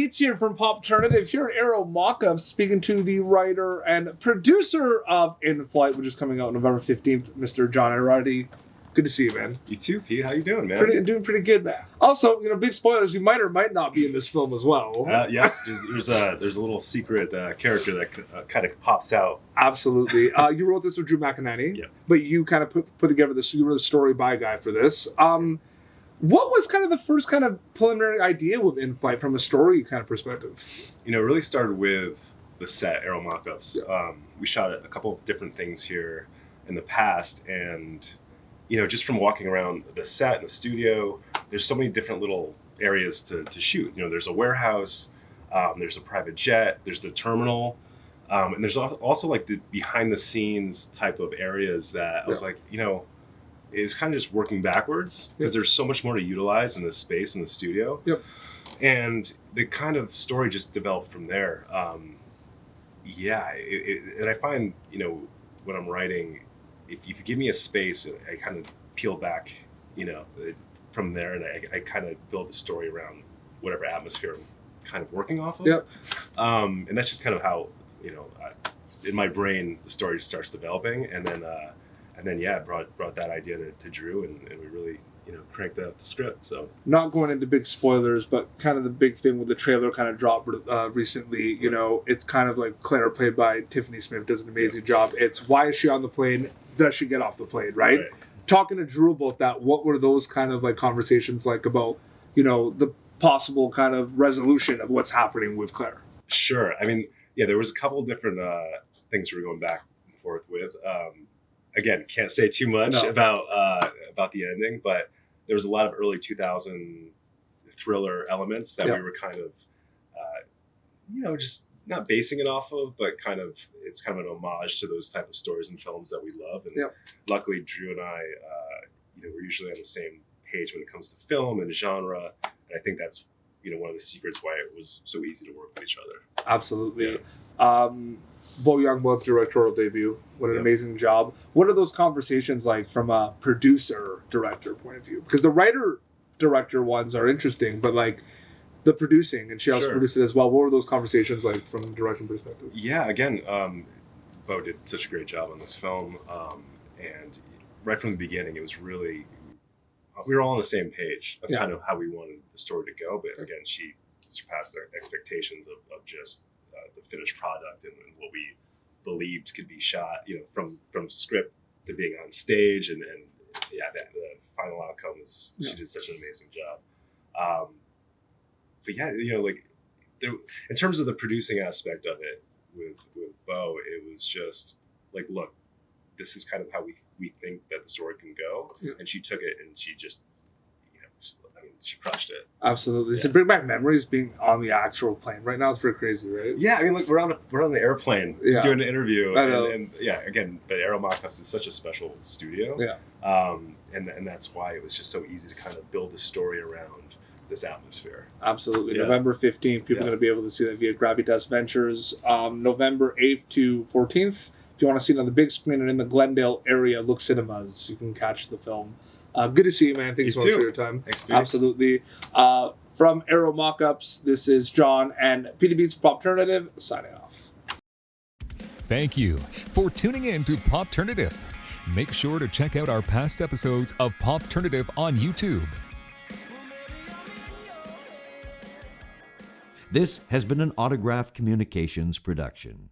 Beats here from Popternative, here at Aero Mockups, speaking to the writer and producer of In Flight, which is coming out November 15th, Mr. John Ierardi. Good to see you, man. You too, Pete. How you doing, man? Doing pretty good, man. Also, big spoilers, you might or might not be in this film as well. Yeah, there's a little secret character that kind of pops out. Absolutely. You wrote this with Drew McInerney, yeah. But you kind of put together this, you were the story by guy for this. What was kind of the first kind of preliminary idea with In Flight from a story kind of perspective? It really started with the set, Aero Mockups. Yeah. We shot a couple of different things here in the past, and just from walking around the set and the studio, there's so many different little areas to shoot. There's a warehouse, there's a private jet, there's the terminal, and there's also like the behind the scenes type of areas that I was like, it was kind of just working backwards because there's so much more to utilize in this space in the studio. Yep. And the kind of story just developed from there. And I find, when I'm writing, if you give me a space, I kind of peel back, from there, and I kind of build the story around whatever atmosphere I'm kind of working off of. Yep. And that's just kind of how, in my brain, the story just starts developing, and then brought that idea to Drew, and we really, cranked out the script. So not going into big spoilers, but kind of the big thing with the trailer kind of dropped recently. It's kind of like Claire, played by Tiffany Smith, does an amazing job. It's why is she on the plane? Does she get off the plane? Right? Talking to Drew about that, what were those kind of like conversations like about the possible kind of resolution of what's happening with Claire? Sure. I mean, there was a couple of different things we were going back and forth with. Again, can't say too much about the ending, but there was a lot of early 2000 thriller elements that we were kind of, just not basing it off of, but it's kind of an homage to those type of stories and films that we love. And luckily, Drew and I, we're usually on the same page when it comes to film and genre. And I think that's, one of the secrets why it was so easy to work with each other. Absolutely. Yeah. Bo Youngblood's directorial debut. What an amazing job. What are those conversations like from a producer-director point of view? Because the writer-director ones are interesting, but like the producing, and she also produced it as well. What were those conversations like from a directing perspective? Yeah, again, Bo did such a great job on this film. And right from the beginning, it was really, we were all on the same page of kind of how we wanted the story to go. But again, she surpassed our expectations of just the finished product and what we believed could be shot, from script to being on stage, and the final outcome is she did such an amazing job. In terms of the producing aspect of it with Bo, it was just like, look, this is kind of how we think that the story can go, and she took it and she just. She crushed it. Absolutely. Yeah. So bring back memories being on the actual plane. Right now it's pretty crazy, right? Yeah, I mean, like we're on the airplane doing an interview, and again, the Aero Mockups is such a special studio. Yeah. And that's why it was just so easy to kind of build the story around this atmosphere. Absolutely. Yeah. November 15th, people are going to be able to see that via Gravitas Ventures. November 8th to 14th. If you want to see it on the big screen and in the Glendale area, Look Cinemas, you can catch the film. Good to see you, man. Thanks so much for your time. Thanks, Pete. Absolutely. From Aero Mockups, this is John and Peter Beats Popternative signing off. Thank you for tuning in to Popternative. Make sure to check out our past episodes of Popternative on YouTube. This has been an Autograph Communications production.